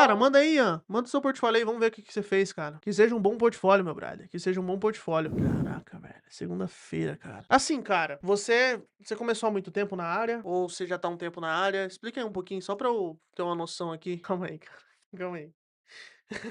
Bora, manda aí, Ian. Manda o seu portfólio aí, vamos ver o que que você fez, cara. Que seja um bom portfólio, meu brother. Que seja um bom portfólio. Caraca, velho. Segunda-feira, cara. Assim, cara, você começou há muito tempo na área? Ou você já tá há um tempo na área? Explica aí um pouquinho, só pra eu ter uma noção aqui. Calma aí, cara. Calma aí.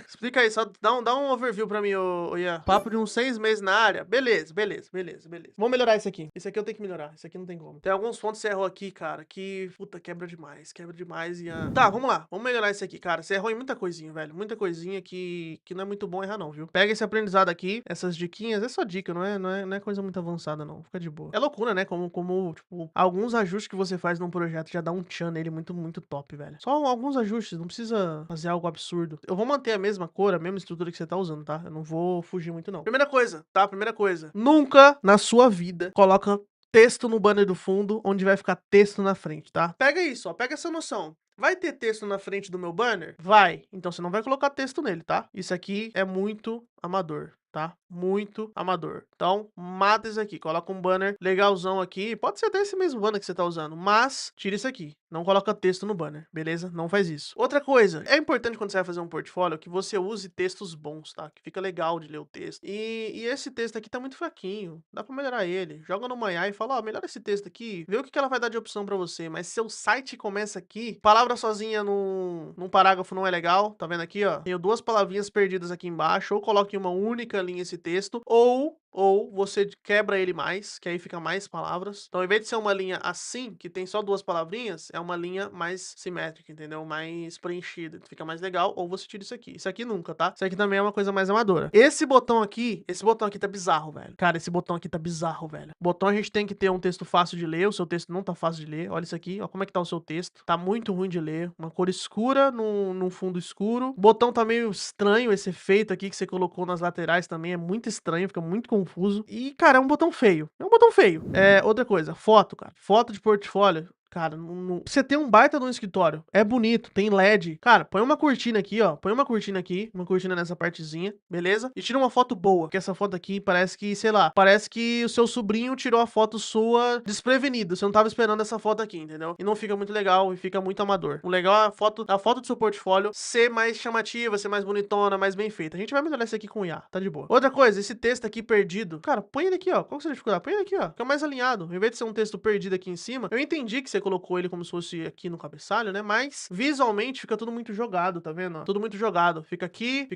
Explica aí, só dá um overview pra mim, ô Ian. Papo de uns 6 meses na área. Beleza, beleza, beleza, beleza. Vamos melhorar isso aqui. Esse aqui eu tenho que melhorar. Esse aqui não tem como. Tem alguns pontos que você errou aqui, cara, que, puta, quebra demais, Ian. Tá, vamos lá. Vamos melhorar isso aqui, cara. Você errou em muita coisinha, velho. Muita coisinha que não é muito bom errar, não, viu? Pega esse aprendizado aqui, essas diquinhas. É só dica, não é coisa muito avançada, não. Fica de boa. É loucura, né? Tipo, alguns ajustes que você faz num projeto já dá um tchan nele muito, muito top, velho. Só alguns ajustes, não precisa fazer algo absurdo. Eu vou manter a mesma cor, a mesma estrutura que você tá usando, tá? Eu não vou fugir muito, não. Primeira coisa, tá? Primeira coisa. Nunca na sua vida coloca texto no banner do fundo, onde vai ficar texto na frente, tá? Pega isso, ó. Pega essa noção. Vai ter texto na frente do meu banner? Vai. Então você não vai colocar texto nele, tá? Isso aqui é muito amador, tá? Muito amador. Então, mata isso aqui. Coloca um banner legalzão aqui. Pode ser até esse mesmo banner que você tá usando, mas tira isso aqui. Não coloca texto no banner, beleza? Não faz isso. Outra coisa, é importante quando você vai fazer um portfólio que você use textos bons, tá? Que fica legal de ler o texto. E esse texto aqui tá muito fraquinho. Dá pra melhorar ele. Joga no Maiá e fala, ó, melhora esse texto aqui. Vê o que que ela vai dar de opção pra você. Mas seu site começa aqui, palavra sozinha num parágrafo não é legal. Tá vendo aqui, ó? Tenho duas palavrinhas perdidas aqui embaixo. Ou coloque em uma única linha esse texto, ou você quebra ele mais, que aí fica mais palavras. Então, ao invés de ser uma linha assim, que tem só duas palavrinhas, é uma linha mais simétrica, entendeu? Mais preenchida, fica mais legal. Ou você tira isso aqui. Isso aqui nunca, tá? Isso aqui também é uma coisa mais amadora. Esse botão aqui tá bizarro, velho. Cara, esse botão aqui tá bizarro, velho. Botão a gente tem que ter um texto fácil de ler. O seu texto não tá fácil de ler. Olha isso aqui, ó como é que tá o seu texto. Tá muito ruim de ler. Uma cor escura num fundo escuro. O botão tá meio estranho, esse efeito aqui que você colocou nas laterais também é muito estranho, fica muito confuso. E, cara, é um botão feio. É um botão feio. Outra coisa, foto, cara. Foto de portfólio. Cara, você tem um baita no escritório. É bonito, tem LED. Cara, põe uma cortina aqui, ó. Põe uma cortina aqui, uma cortina nessa partezinha, beleza? E tira uma foto boa, porque essa foto aqui parece que, sei lá, parece que o seu sobrinho tirou a foto sua desprevenida. Você não tava esperando essa foto aqui, entendeu? E não fica muito legal e fica muito amador. O legal é a foto do seu portfólio ser mais chamativa, ser mais bonitona, mais bem feita. A gente vai melhorar isso aqui com o IA, tá de boa. Outra coisa, esse texto aqui perdido. Cara, põe ele aqui, ó. Qual que é a dificuldade? Põe ele aqui, ó. Fica mais alinhado. Em vez de ser um texto perdido aqui em cima, eu entendi que você colocou ele como se fosse aqui no cabeçalho, né? Mas visualmente fica tudo muito jogado, tá vendo? Tudo muito jogado. Fica aqui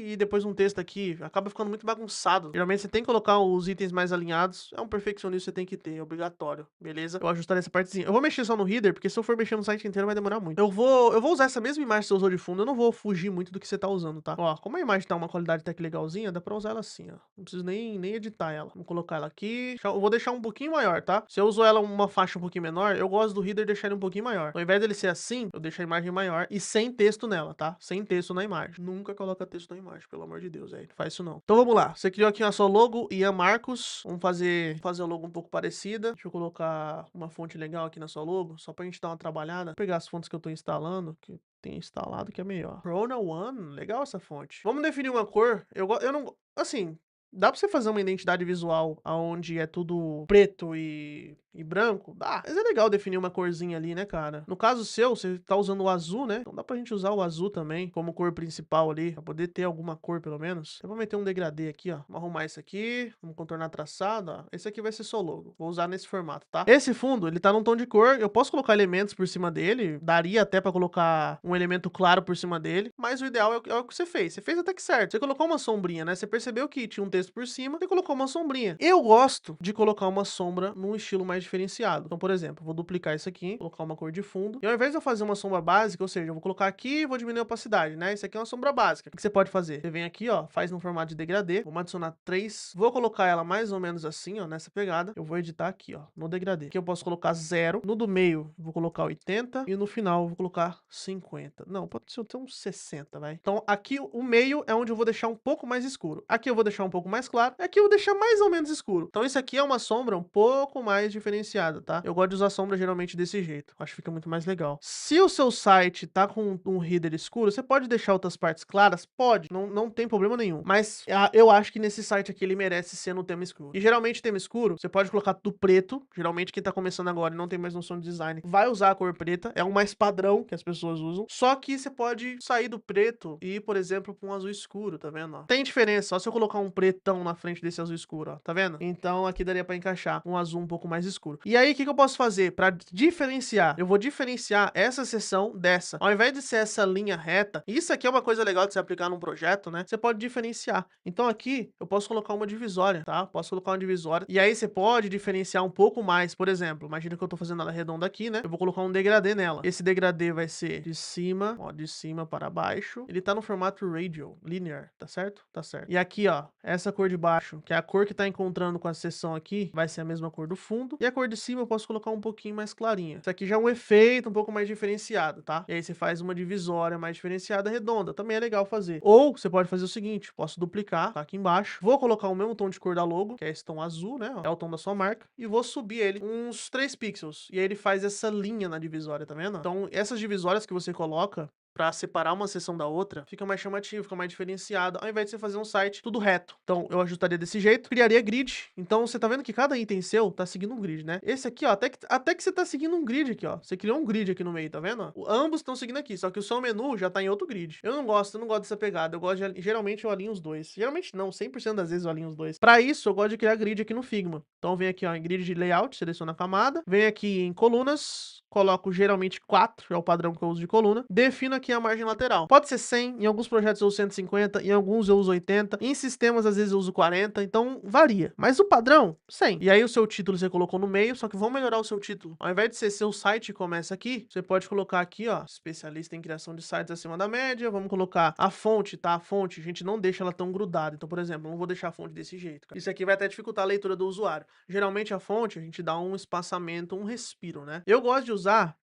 e depois um texto aqui. Acaba ficando muito bagunçado. Geralmente você tem que colocar os itens mais alinhados. É um perfeccionismo que você tem que ter, é obrigatório, beleza? Eu ajustar essa partezinha. Eu vou mexer só no header, porque se eu for mexer no site inteiro vai demorar muito. Eu vou usar essa mesma imagem que você usou de fundo, eu não vou fugir muito do que você tá usando, tá? Ó, como a imagem tá uma qualidade até que legalzinha, dá pra usar ela assim, ó. Não preciso nem editar ela. Vou colocar ela aqui. Eu vou deixar um pouquinho maior, tá? Se eu uso ela uma faixa um pouquinho menor, eu gosto do header deixar ele um pouquinho maior. Ao invés dele ser assim, eu deixo a imagem maior e sem texto nela, tá? Sem texto na imagem. Nunca coloca texto na imagem, pelo amor de Deus, aí. Não faz isso não. Então vamos lá. Você criou aqui a sua logo, Ian Marcos. Vamos fazer a logo um pouco parecida. Deixa eu colocar uma fonte legal aqui na sua logo, só pra gente dar uma trabalhada. Vou pegar as fontes que eu tô instalando, que tem instalado que é melhor. Corona One, legal essa fonte. Vamos definir uma cor. Eu não, assim, dá pra você fazer uma identidade visual onde é tudo preto e branco? Dá. Mas é legal definir uma corzinha ali, né, cara? No caso seu, você tá usando o azul, né? Então dá pra gente usar o azul também como cor principal ali, pra poder ter alguma cor pelo menos. Eu vou meter um degradê aqui, ó. Vamos arrumar isso aqui. Vamos contornar traçado, ó. Esse aqui vai ser só logo. Vou usar nesse formato, tá? Esse fundo, ele tá num tom de cor. Eu posso colocar elementos por cima dele. Daria até pra colocar um elemento claro por cima dele. Mas o ideal é o que você fez. Você fez até que certo. Você colocou uma sombrinha, né? Você percebeu que tinha um texto por cima e colocou uma sombrinha. Eu gosto de colocar uma sombra num estilo mais diferenciado. Então, por exemplo, vou duplicar isso aqui, colocar uma cor de fundo. E ao invés de eu fazer uma sombra básica, ou seja, eu vou colocar aqui e vou diminuir a opacidade, né? Isso aqui é uma sombra básica. O que você pode fazer? Você vem aqui, ó, faz no formato de degradê. Vamos adicionar 3. Vou colocar ela mais ou menos assim, ó, nessa pegada. Eu vou editar aqui, ó, no degradê. Aqui eu posso colocar 0. No do meio, vou colocar 80. E no final, eu vou colocar 50. Não, pode ser até uns 60, vai. Então, aqui o meio é onde eu vou deixar um pouco mais escuro. Aqui eu vou deixar um pouco pouco mais claro, e aqui eu vou deixar mais ou menos escuro. Então isso aqui é uma sombra um pouco mais diferenciada, tá? Eu gosto de usar sombra geralmente desse jeito, acho que fica muito mais legal. Se o seu site tá com um header escuro, você pode deixar outras partes claras? Pode, não tem problema nenhum. Mas eu acho que nesse site aqui ele merece ser no tema escuro. E geralmente tema escuro, você pode colocar tudo preto. Geralmente quem tá começando agora e não tem mais noção de design, vai usar a cor preta. É o mais padrão que as pessoas usam. Só que você pode sair do preto e ir, por exemplo, pra um azul escuro, tá vendo? Ó? Tem diferença, só se eu colocar um pretão na frente desse azul escuro, ó. Tá vendo? Então aqui daria pra encaixar um azul um pouco mais escuro. E aí, o que eu posso fazer pra diferenciar? Eu vou diferenciar essa seção dessa. Ao invés de ser essa linha reta, isso aqui é uma coisa legal de você aplicar num projeto, né? Você pode diferenciar. Então aqui, eu posso colocar uma divisória, tá? Posso colocar uma divisória. E aí você pode diferenciar um pouco mais. Por exemplo, imagina que eu tô fazendo ela redonda aqui, né? Eu vou colocar um degradê nela. Esse degradê vai ser de cima, ó, de cima para baixo. Ele tá no formato radial, linear, tá certo? Tá certo. E aqui, ó, essa cor de baixo, que é a cor que tá encontrando com a seção aqui, vai ser a mesma cor do fundo. E a cor de cima eu posso colocar um pouquinho mais clarinha. Isso aqui já é um efeito um pouco mais diferenciado, tá? E aí você faz uma divisória mais diferenciada, redonda. Também é legal fazer. Ou você pode fazer o seguinte, posso duplicar, tá aqui embaixo. Vou colocar o mesmo tom de cor da logo, que é esse tom azul, né? É o tom da sua marca. E vou subir ele uns 3 pixels. E aí ele faz essa linha na divisória, tá vendo? Então, essas divisórias que você coloca pra separar uma seção da outra, fica mais chamativo, fica mais diferenciado, ao invés de você fazer um site tudo reto. Então, eu ajustaria desse jeito, criaria grid. Então, você tá vendo que cada item seu tá seguindo um grid, né? Esse aqui, ó, até que você tá seguindo um grid aqui, ó. Você criou um grid aqui no meio, tá vendo? Ambos estão seguindo aqui, só que o seu menu já tá em outro grid. Eu não gosto dessa pegada. Eu gosto de, geralmente eu alinho os dois. Geralmente não, 100% das vezes eu alinho os dois. Pra isso, eu gosto de criar grid aqui no Figma. Então, vem aqui, ó, em grid de layout, seleciona a camada, vem aqui em colunas, coloco geralmente 4, é o padrão que eu uso de coluna, defino aqui a margem lateral. Pode ser 100, em alguns projetos eu uso 150, em alguns eu uso 80, em sistemas às vezes eu uso 40, então varia. Mas o padrão, 100. E aí o seu título você colocou no meio, só que vamos melhorar o seu título. Ao invés de ser seu site começa aqui, você pode colocar aqui, ó, especialista em criação de sites acima da média, vamos colocar a fonte, tá? A fonte, a gente não deixa ela tão grudada. Então, por exemplo, eu não vou deixar a fonte desse jeito, cara. Isso aqui vai até dificultar a leitura do usuário. Geralmente a fonte, a gente dá um espaçamento, um respiro, né? Eu gosto de usar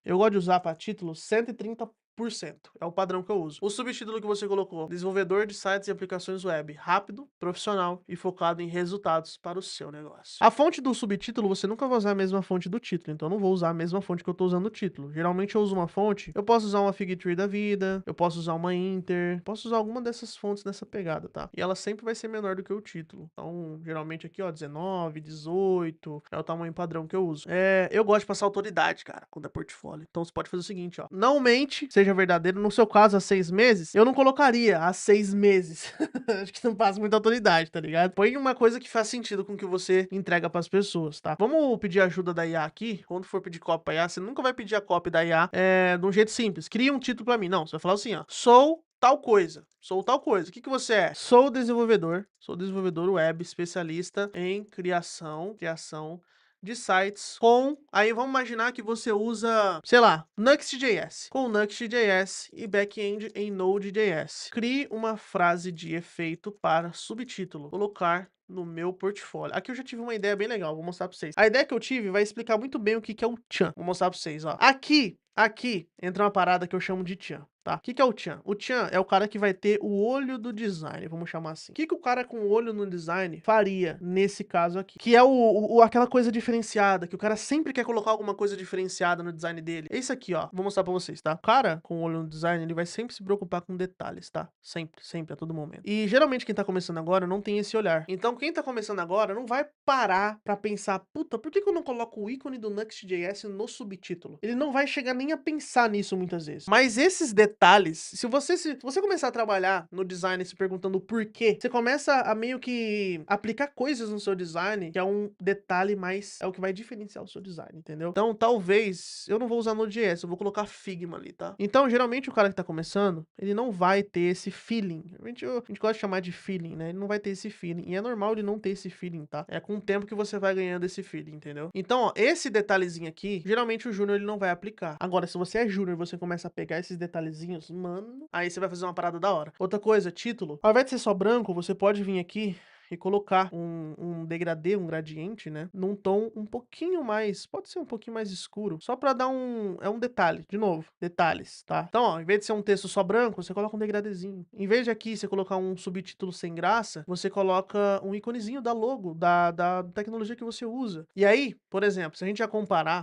para título 130%. É o padrão que eu uso. O subtítulo que você colocou, desenvolvedor de sites e aplicações web, rápido, profissional e focado em resultados para o seu negócio. A fonte do subtítulo, você nunca vai usar a mesma fonte do título, então eu não vou usar a mesma fonte que eu tô usando no título. Geralmente eu uso uma fonte, eu posso usar uma Figtree da vida, eu posso usar uma Inter, posso usar alguma dessas fontes nessa pegada, tá? E ela sempre vai ser menor do que o título. Então, geralmente aqui, ó, 19, 18, é o tamanho padrão que eu uso. Eu gosto de passar autoridade, cara, quando é portfólio. Então você pode fazer o seguinte, ó, não mente, seja verdadeiro. No seu caso, há 6 meses, eu não colocaria há 6 meses. Acho que não passa muita autoridade, tá ligado? Põe uma coisa que faz sentido com o que você entrega pras pessoas, tá? Vamos pedir ajuda da IA aqui. Quando for pedir copy pra IA, você nunca vai pedir a copy da IA de um jeito simples. Cria um título pra mim. Não, você vai falar assim, ó. Sou tal coisa. Sou tal coisa. O que você é? Sou desenvolvedor web, especialista em criação de sites aí vamos imaginar que você usa, sei lá, Nuxt.js. Com Nuxt.js e back-end em Node.js. Crie uma frase de efeito para subtítulo. Colocar no meu portfólio. Aqui eu já tive uma ideia bem legal, vou mostrar pra vocês. A ideia que eu tive vai explicar muito bem o que é o Tchan. Vou mostrar pra vocês, ó. Aqui entra uma parada que eu chamo de Tchan, tá? O que é o Tchan? O Tchan é o cara que vai ter o olho do design, vamos chamar assim. O que o cara com o olho no design faria nesse caso aqui? Que é aquela coisa diferenciada, que o cara sempre quer colocar alguma coisa diferenciada no design dele. É isso aqui, ó. Vou mostrar pra vocês, tá? O cara com o olho no design, ele vai sempre se preocupar com detalhes, tá? Sempre, sempre, a todo momento. E geralmente quem tá começando agora não tem esse olhar. Então quem tá começando agora não vai parar pra pensar, puta, por que eu não coloco o ícone do Nuxt.js no subtítulo? Ele não vai chegar nem a pensar nisso muitas vezes. Mas esses detalhes, se você começar a trabalhar no design se perguntando o porquê, você começa a meio que aplicar coisas no seu design, que é um detalhe mais, é o que vai diferenciar o seu design, entendeu? Então, talvez, eu não vou usar Node.js, eu vou colocar Figma ali, tá? Então, geralmente o cara que tá começando, ele não vai ter esse feeling. A gente gosta de chamar de feeling, né? Ele não vai ter esse feeling. E é normal ele não ter esse feeling, tá? É com o tempo que você vai ganhando esse feeling, entendeu? Então, ó, esse detalhezinho aqui, geralmente o júnior ele não vai aplicar. Agora, se você é júnior e você começa a pegar esses detalhezinhos, mano, aí você vai fazer uma parada da hora. Outra coisa, título. Ao invés de ser só branco, você pode vir aqui e colocar um degradê, um gradiente, né, num tom um pouquinho mais, pode ser um pouquinho mais escuro, só pra dar um detalhe, de novo, detalhes, tá. Então, ó, em vez de ser um texto só branco, você coloca um degradêzinho. Em vez de aqui você colocar um subtítulo sem graça, você coloca um iconezinho da logo, da tecnologia que você usa. E aí, por exemplo, se a gente já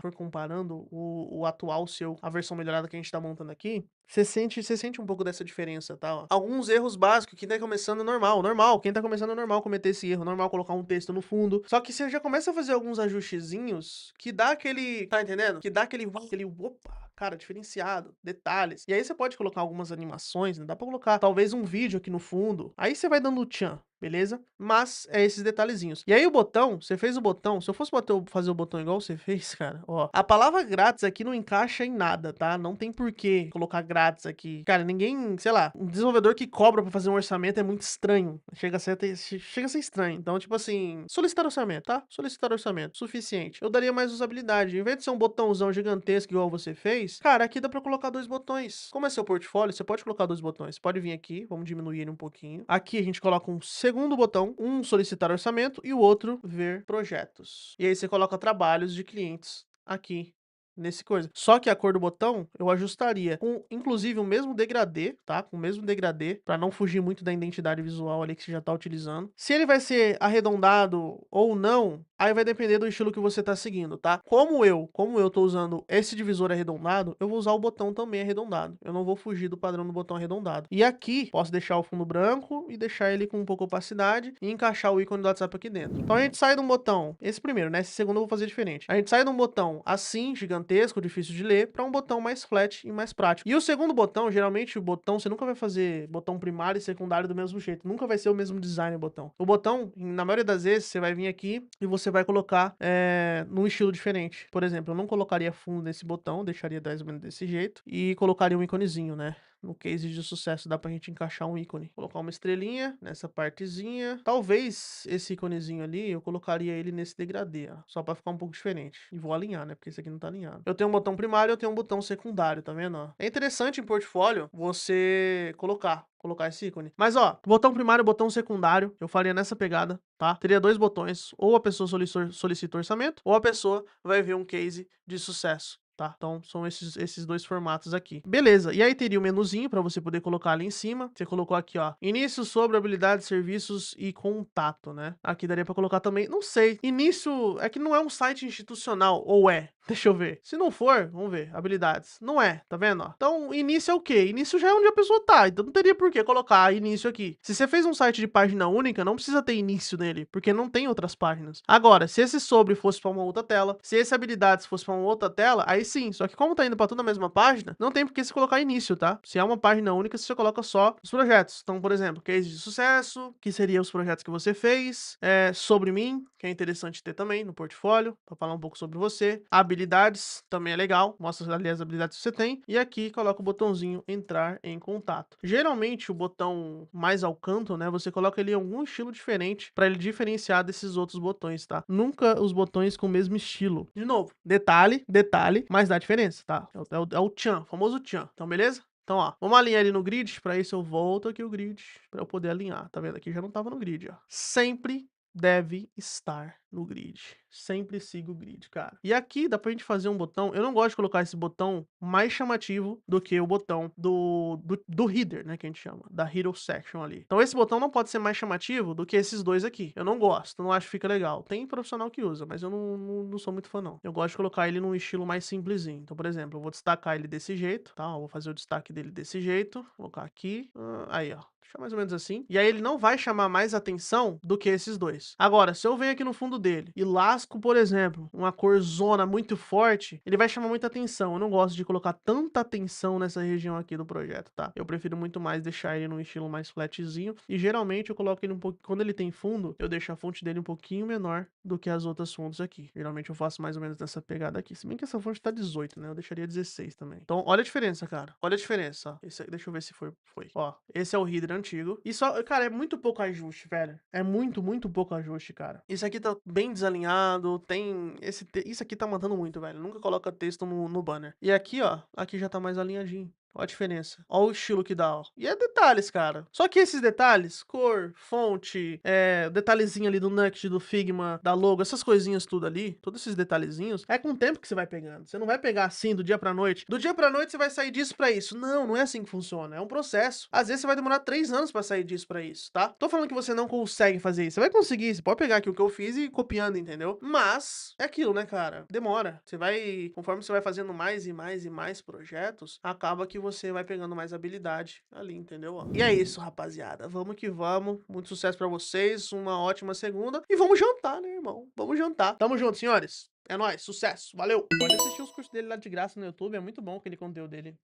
for comparando o atual seu, a versão melhorada que a gente tá montando aqui, você sente um pouco dessa diferença, tá, ó. Alguns erros básicos, quem tá começando é normal, quem tá começando é normal cometer esse erro, normal colocar um texto no fundo. Só que você já começa a fazer alguns ajustezinhos que dá aquele, tá entendendo? Que dá aquele opa, cara, diferenciado, detalhes. E aí você pode colocar algumas animações, né? Dá pra colocar talvez um vídeo aqui no fundo. Aí você vai dando o tchan, beleza? Mas é esses detalhezinhos. E aí o botão, você fez o botão, se eu fosse fazer o botão igual você fez, cara, ó, a palavra grátis aqui não encaixa em nada, tá? Não tem por que colocar grátis aqui. Cara, ninguém, sei lá, um desenvolvedor que cobra pra fazer um orçamento é muito estranho. Chega a ser estranho. Então, tipo assim, solicitar orçamento, tá? Solicitar orçamento, suficiente. Eu daria mais usabilidade. Em vez de ser um botãozão gigantesco igual você fez, cara, aqui dá pra colocar 2 botões. Como é seu portfólio, você pode colocar 2 botões. Você pode vir aqui, vamos diminuir ele um pouquinho. Aqui a gente coloca um segundo botão, um solicitar orçamento e o outro ver projetos. E aí você coloca trabalhos de clientes aqui nesse coisa. Só que a cor do botão eu ajustaria com, inclusive, o mesmo degradê, tá? Com o mesmo degradê, pra não fugir muito da identidade visual ali que você já tá utilizando. Se ele vai ser arredondado ou não, aí vai depender do estilo que você tá seguindo, tá? Como eu tô usando esse divisor arredondado, eu vou usar o botão também arredondado. Eu não vou fugir do padrão do botão arredondado. E aqui, posso deixar o fundo branco e deixar ele com um pouco de opacidade e encaixar o ícone do WhatsApp aqui dentro. Então a gente sai de um botão, esse primeiro, né? Esse segundo eu vou fazer diferente. A gente sai de um botão assim, gigantesco, difícil de ler, para um botão mais flat e mais prático. E o segundo botão, geralmente o botão, você nunca vai fazer botão primário e secundário do mesmo jeito. Nunca vai ser o mesmo design o botão. O botão, na maioria das vezes, você vai vir aqui e você vai colocar num estilo diferente. Por exemplo, eu não colocaria fundo nesse botão, deixaria mais ou menos desse jeito e colocaria um iconezinho, né? No case de sucesso dá pra gente encaixar um ícone. Colocar uma estrelinha nessa partezinha. Talvez esse iconezinho ali, eu colocaria ele nesse degradê, ó. Só pra ficar um pouco diferente. E vou alinhar, né? Porque esse aqui não tá alinhado. Eu tenho um botão primário, eu tenho um botão secundário, tá vendo, ó? É interessante em portfólio você colocar esse ícone. Mas, ó, botão primário, botão secundário, eu faria nessa pegada, tá? Teria 2 botões, ou a pessoa solicita orçamento, ou a pessoa vai ver um case de sucesso. Tá? Então, são esses 2 formatos aqui. Beleza, e aí teria o menuzinho para você poder colocar ali em cima. Você colocou aqui, ó, início sobre habilidades, serviços e contato, né? Aqui daria para colocar também, não sei, início, é que não é um site institucional, ou é? Deixa eu ver. Se não for, vamos ver, habilidades. Não é, tá vendo, ó? Então, início é o quê? Início já é onde a pessoa tá, então não teria por que colocar início aqui. Se você fez um site de página única, não precisa ter início nele, porque não tem outras páginas. Agora, se esse sobre fosse para uma outra tela, se esse habilidades fosse para uma outra tela, aí sim, só que como tá indo para tudo na mesma página, não tem por que você colocar início, tá? Se é uma página única, você coloca só os projetos. Então, por exemplo, case de sucesso, que seria os projetos que você fez, sobre mim, que é interessante ter também no portfólio, para falar um pouco sobre você, habilidades, também é legal, mostra ali as habilidades que você tem, e aqui coloca o botãozinho entrar em contato. Geralmente o botão mais ao canto, né, você coloca ele em algum estilo diferente para ele diferenciar desses outros botões, tá? Nunca os botões com o mesmo estilo. De novo, detalhe, mas dá diferença, tá? É o tchan, famoso tchan. Então, beleza? Então, ó, vamos alinhar ele no grid, para isso eu volto aqui o grid, para eu poder alinhar, tá vendo? Aqui já não tava no grid, ó. Sempre deve estar no grid. Sempre siga o grid, cara. E aqui dá pra gente fazer um botão. Eu não gosto de colocar esse botão mais chamativo do que o botão do header, né? Que a gente chama. Da Hero Section ali. Então esse botão não pode ser mais chamativo do que esses dois aqui. Eu não gosto, não acho que fica legal. Tem profissional que usa, mas eu não sou muito fã, não. Eu gosto de colocar ele num estilo mais simplesinho. Então, por exemplo, eu vou destacar ele desse jeito, tá? Eu vou fazer o destaque dele desse jeito. Vou colocar aqui. Aí, ó. Deixa mais ou menos assim. E aí ele não vai chamar mais atenção do que esses dois. Agora, se eu venho aqui no fundo dele e lasco, por exemplo, uma cor zona muito forte, ele vai chamar muita atenção. Eu não gosto de colocar tanta atenção nessa região aqui do projeto, tá? Eu prefiro muito mais deixar ele num estilo mais flatzinho. E geralmente eu coloco ele um pouco... Quando ele tem fundo, eu deixo a fonte dele um pouquinho menor do que as outras fontes aqui. Geralmente eu faço mais ou menos nessa pegada aqui. Se bem que essa fonte tá 18, né? Eu deixaria 16 também. Então, olha a diferença, cara. Olha a diferença, ó. Esse, deixa eu ver se foi. Ó, esse é o header antigo. E só, cara, é muito pouco ajuste, velho. É muito, muito pouco ajuste, cara. Isso aqui tá bem desalinhado, tem... Isso aqui tá matando muito, velho. Nunca coloca texto no banner. E aqui, ó, aqui já tá mais alinhadinho. Ó a diferença. Ó o estilo que dá, ó. E é detalhes, cara. Só que esses detalhes, cor, fonte, detalhezinho ali do Nuxt, do Figma, da logo, essas coisinhas tudo ali, todos esses detalhezinhos, é com o tempo que você vai pegando. Você não vai pegar assim do dia pra noite. Do dia pra noite você vai sair disso pra isso. Não, não é assim que funciona. É um processo. Às vezes você vai demorar 3 anos pra sair disso pra isso, tá? Tô falando que você não consegue fazer isso. Você vai conseguir. Você pode pegar aqui o que eu fiz e ir copiando, entendeu? Mas é aquilo, né, cara? Demora. Você vai, conforme você vai fazendo mais e mais e mais projetos, acaba que você vai pegando mais habilidade ali, entendeu? Ó. E é isso, rapaziada. Vamos que vamos. Muito sucesso pra vocês. Uma ótima segunda. E vamos jantar, né, irmão? Vamos jantar. Tamo junto, senhores. É nóis. Sucesso. Valeu. Pode assistir os cursos dele lá de graça no YouTube. É muito bom aquele conteúdo dele.